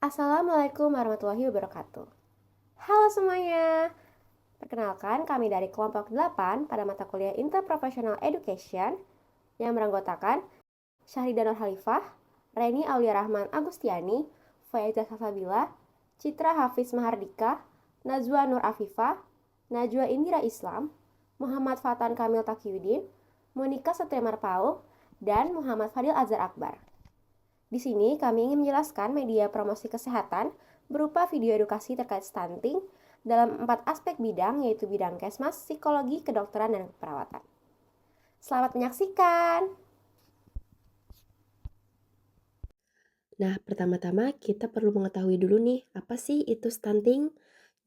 Assalamualaikum warahmatullahi wabarakatuh. Halo semuanya. Perkenalkan, kami dari kelompok 8 pada mata kuliah Interprofessional Education yang beranggotakan Syahridah Nur Khalifah, Reni Aulia Rahman Agustiani, Faizah Salsabila, Citra Hafiz Mahardika, Najwa Nur Afifah, Najwa Indira Islam, Muhammad Fatan Kamil Taqiyuddin, Monika Satria Marpau, dan Muhammad Fadil Azhar Akbar. Di sini kami ingin menjelaskan media promosi kesehatan berupa video edukasi terkait stunting dalam 4 aspek bidang, yaitu bidang kesmas, psikologi, kedokteran, dan keperawatan. Selamat menyaksikan! Nah, pertama-tama kita perlu mengetahui dulu nih, apa sih itu stunting?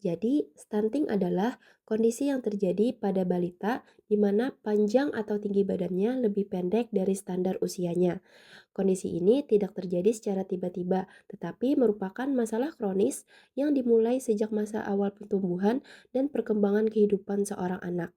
Jadi, stunting adalah kondisi yang terjadi pada balita di mana panjang atau tinggi badannya lebih pendek dari standar usianya. Kondisi ini tidak terjadi secara tiba-tiba, tetapi merupakan masalah kronis yang dimulai sejak masa awal pertumbuhan dan perkembangan kehidupan seorang anak.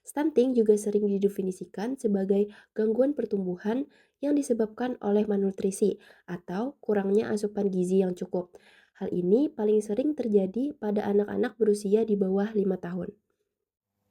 Stunting juga sering didefinisikan sebagai gangguan pertumbuhan yang disebabkan oleh malnutrisi atau kurangnya asupan gizi yang cukup. Hal ini paling sering terjadi pada anak-anak berusia di bawah 5 tahun.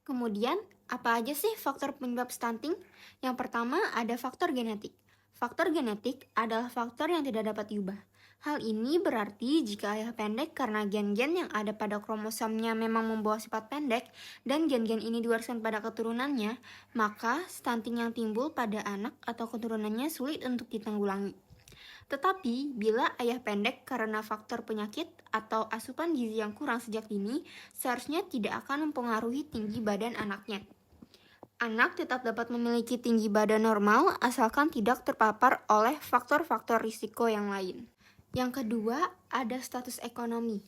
Kemudian, apa aja sih faktor penyebab stunting? Yang pertama ada faktor genetik. Faktor genetik adalah faktor yang tidak dapat diubah. Hal ini berarti jika ayah pendek karena gen-gen yang ada pada kromosomnya memang membawa sifat pendek dan gen-gen ini diwariskan pada keturunannya, maka stunting yang timbul pada anak atau keturunannya sulit untuk ditanggulangi. Tetapi, bila ayah pendek karena faktor penyakit atau asupan gizi yang kurang sejak dini, seharusnya tidak akan mempengaruhi tinggi badan anaknya. Anak tetap dapat memiliki tinggi badan normal asalkan tidak terpapar oleh faktor-faktor risiko yang lain. Yang kedua, ada status ekonomi.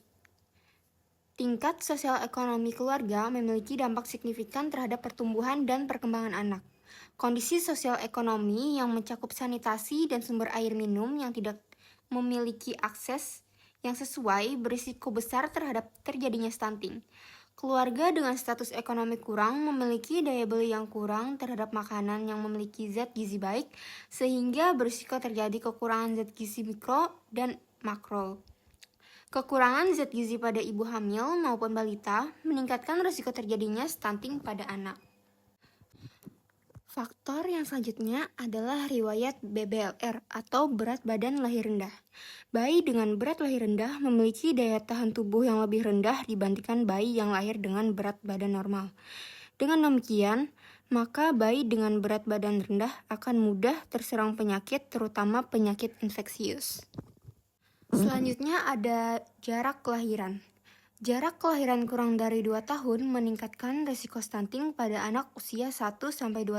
Tingkat sosial ekonomi keluarga memiliki dampak signifikan terhadap pertumbuhan dan perkembangan anak. Kondisi sosial ekonomi yang mencakup sanitasi dan sumber air minum yang tidak memiliki akses yang sesuai berisiko besar terhadap terjadinya stunting. Keluarga dengan status ekonomi kurang memiliki daya beli yang kurang terhadap makanan yang memiliki zat gizi baik, sehingga berisiko terjadi kekurangan zat gizi mikro dan makro. Kekurangan zat gizi pada ibu hamil maupun balita meningkatkan risiko terjadinya stunting pada anak. Faktor yang selanjutnya adalah riwayat BBLR atau berat badan lahir rendah. Bayi dengan berat lahir rendah memiliki daya tahan tubuh yang lebih rendah dibandingkan bayi yang lahir dengan berat badan normal. Dengan demikian, maka bayi dengan berat badan rendah akan mudah terserang penyakit, terutama penyakit infeksius. Selanjutnya ada jarak kelahiran. Jarak kelahiran kurang dari 2 tahun meningkatkan risiko stunting pada anak usia 1-2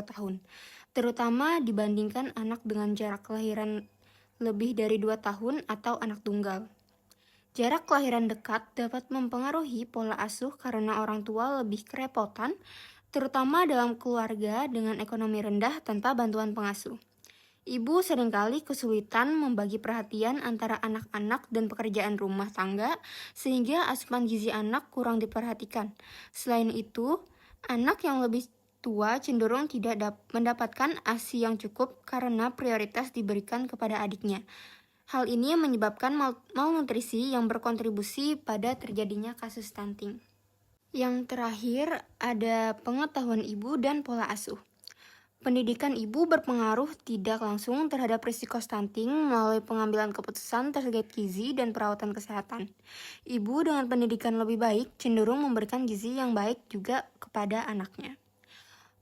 tahun, terutama dibandingkan anak dengan jarak kelahiran lebih dari 2 tahun atau anak tunggal. Jarak kelahiran dekat dapat mempengaruhi pola asuh karena orang tua lebih kerepotan, terutama dalam keluarga dengan ekonomi rendah tanpa bantuan pengasuh. Ibu seringkali kesulitan membagi perhatian antara anak-anak dan pekerjaan rumah tangga, sehingga asupan gizi anak kurang diperhatikan. Selain itu, anak yang lebih tua cenderung tidak mendapatkan ASI yang cukup karena prioritas diberikan kepada adiknya. Hal ini menyebabkan malnutrisi yang berkontribusi pada terjadinya kasus stunting. Yang terakhir, ada pengetahuan ibu dan pola asuh. Pendidikan ibu berpengaruh tidak langsung terhadap risiko stunting melalui pengambilan keputusan terkait gizi dan perawatan kesehatan. Ibu dengan pendidikan lebih baik cenderung memberikan gizi yang baik juga kepada anaknya.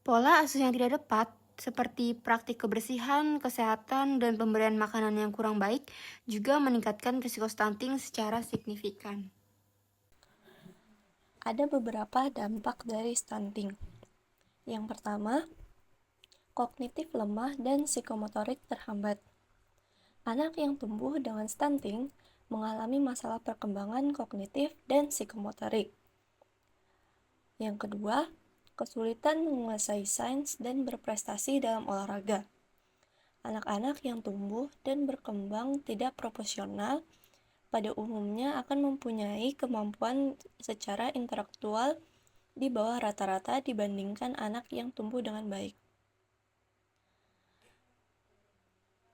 Pola asuh yang tidak tepat, seperti praktik kebersihan, kesehatan, dan pemberian makanan yang kurang baik, juga meningkatkan risiko stunting secara signifikan. Ada beberapa dampak dari stunting. Yang pertama, kognitif lemah dan psikomotorik terhambat. Anak yang tumbuh dengan stunting mengalami masalah perkembangan kognitif dan psikomotorik. Yang kedua, kesulitan menguasai sains dan berprestasi dalam olahraga. Anak-anak yang tumbuh dan berkembang tidak proporsional pada umumnya akan mempunyai kemampuan secara intelektual di bawah rata-rata dibandingkan anak yang tumbuh dengan baik.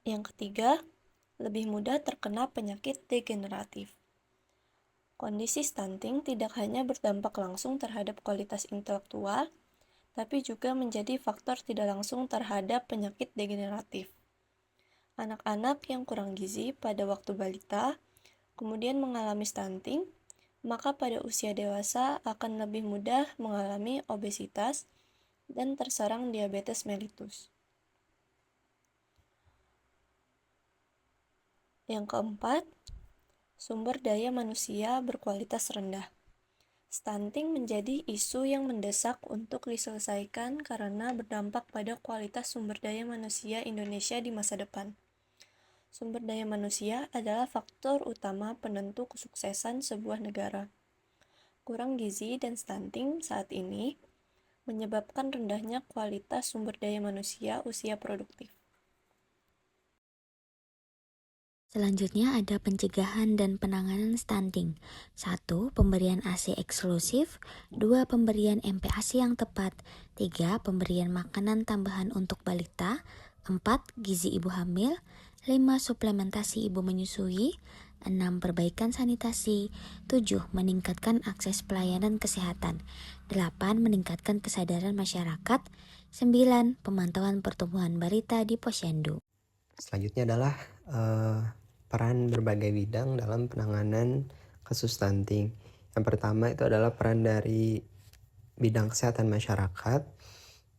Yang ketiga, lebih mudah terkena penyakit degeneratif. Kondisi stunting tidak hanya berdampak langsung terhadap kualitas intelektual, tapi juga menjadi faktor tidak langsung terhadap penyakit degeneratif. Anak-anak yang kurang gizi pada waktu balita kemudian mengalami stunting, maka pada usia dewasa akan lebih mudah mengalami obesitas dan terserang diabetes mellitus. Yang keempat, sumber daya manusia berkualitas rendah. Stunting menjadi isu yang mendesak untuk diselesaikan karena berdampak pada kualitas sumber daya manusia Indonesia di masa depan. Sumber daya manusia adalah faktor utama penentu kesuksesan sebuah negara. Kurang gizi dan stunting saat ini menyebabkan rendahnya kualitas sumber daya manusia usia produktif. Selanjutnya ada pencegahan dan penanganan stunting. 1. Pemberian ASI eksklusif. 2. Pemberian MPASI yang tepat. 3. Pemberian makanan tambahan untuk balita. 4. Gizi ibu hamil. 5. Suplementasi ibu menyusui. 6. Perbaikan sanitasi. 7. Meningkatkan akses pelayanan kesehatan. 8. Meningkatkan kesadaran masyarakat. 9. Pemantauan pertumbuhan balita di posyandu. Selanjutnya adalah peran berbagai bidang dalam penanganan kasus stunting. Yang pertama itu adalah peran dari bidang kesehatan masyarakat.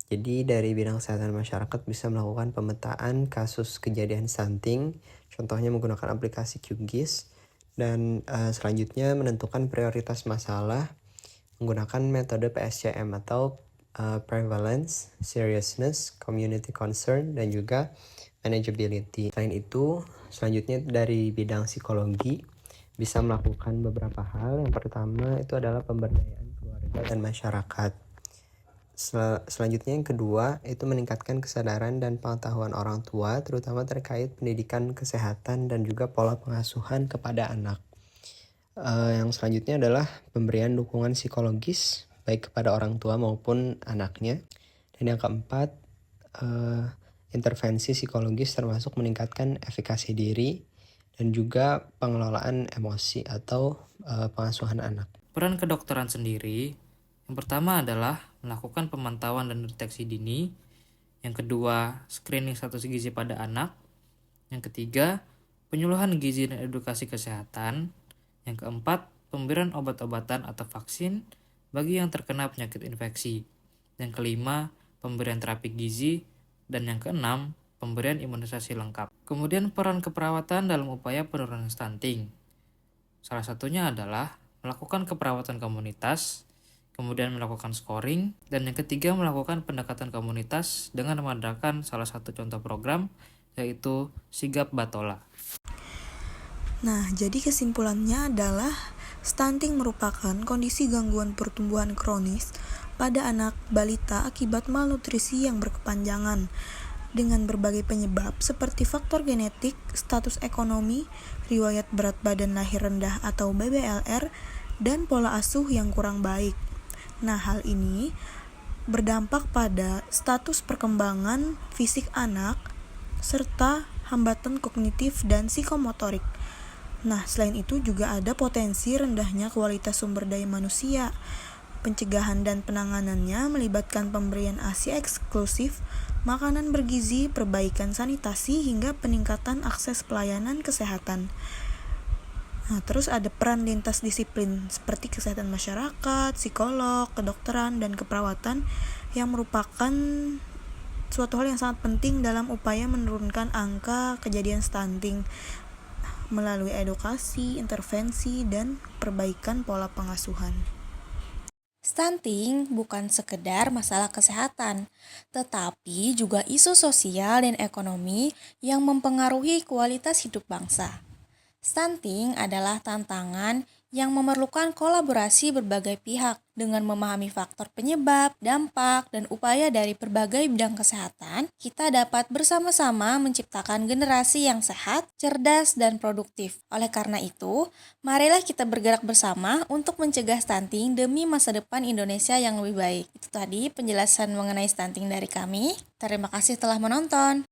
Jadi dari bidang kesehatan masyarakat bisa melakukan pemetaan kasus kejadian stunting, contohnya menggunakan aplikasi QGIS, dan selanjutnya menentukan prioritas masalah menggunakan metode PSCM atau Prevalence, Seriousness, Community Concern, dan juga Manageability. Selain itu, selanjutnya dari bidang psikologi bisa melakukan beberapa hal. Yang pertama itu adalah pemberdayaan keluarga dan masyarakat. Selanjutnya yang kedua itu meningkatkan kesadaran dan pengetahuan orang tua, terutama terkait pendidikan kesehatan dan juga pola pengasuhan kepada anak. Yang selanjutnya adalah pemberian dukungan psikologis baik kepada orang tua maupun anaknya. Dan yang keempat, intervensi psikologis termasuk meningkatkan efikasi diri dan juga pengelolaan emosi atau pengasuhan anak. Peran kedokteran sendiri, yang pertama adalah melakukan pemantauan dan deteksi dini. Yang kedua, screening status gizi pada anak. Yang ketiga, penyuluhan gizi dan edukasi kesehatan. Yang keempat, pemberian obat-obatan atau vaksin bagi yang terkena penyakit infeksi. Yang kelima, pemberian terapi gizi. Dan yang keenam, pemberian imunisasi lengkap. Kemudian peran keperawatan dalam upaya penurunan stunting. Salah satunya adalah melakukan keperawatan komunitas, kemudian melakukan scoring, dan yang ketiga melakukan pendekatan komunitas dengan mengadakan salah satu contoh program, yaitu Sigap Batola. Nah, jadi kesimpulannya adalah stunting merupakan kondisi gangguan pertumbuhan kronis pada anak balita akibat malnutrisi yang berkepanjangan dengan berbagai penyebab seperti faktor genetik, status ekonomi, riwayat berat badan lahir rendah atau BBLR, dan pola asuh yang kurang baik. Nah, hal ini berdampak pada status perkembangan fisik anak serta hambatan kognitif dan psikomotorik. Nah, selain itu juga ada potensi rendahnya kualitas sumber daya manusia. Pencegahan dan penanganannya melibatkan pemberian ASI eksklusif, makanan bergizi, perbaikan sanitasi, hingga peningkatan akses pelayanan kesehatan. Nah, terus ada peran lintas disiplin seperti kesehatan masyarakat, psikolog, kedokteran, dan keperawatan yang merupakan suatu hal yang sangat penting dalam upaya menurunkan angka kejadian stunting melalui edukasi, intervensi, dan perbaikan pola pengasuhan. Stunting bukan sekedar masalah kesehatan, tetapi juga isu sosial dan ekonomi yang mempengaruhi kualitas hidup bangsa. Stunting adalah tantangan yang memerlukan kolaborasi berbagai pihak dengan memahami faktor penyebab, dampak, dan upaya dari berbagai bidang kesehatan. Kita dapat bersama-sama menciptakan generasi yang sehat, cerdas, dan produktif. Oleh karena itu, marilah kita bergerak bersama untuk mencegah stunting demi masa depan Indonesia yang lebih baik. Itu tadi penjelasan mengenai stunting dari kami. Terima kasih telah menonton.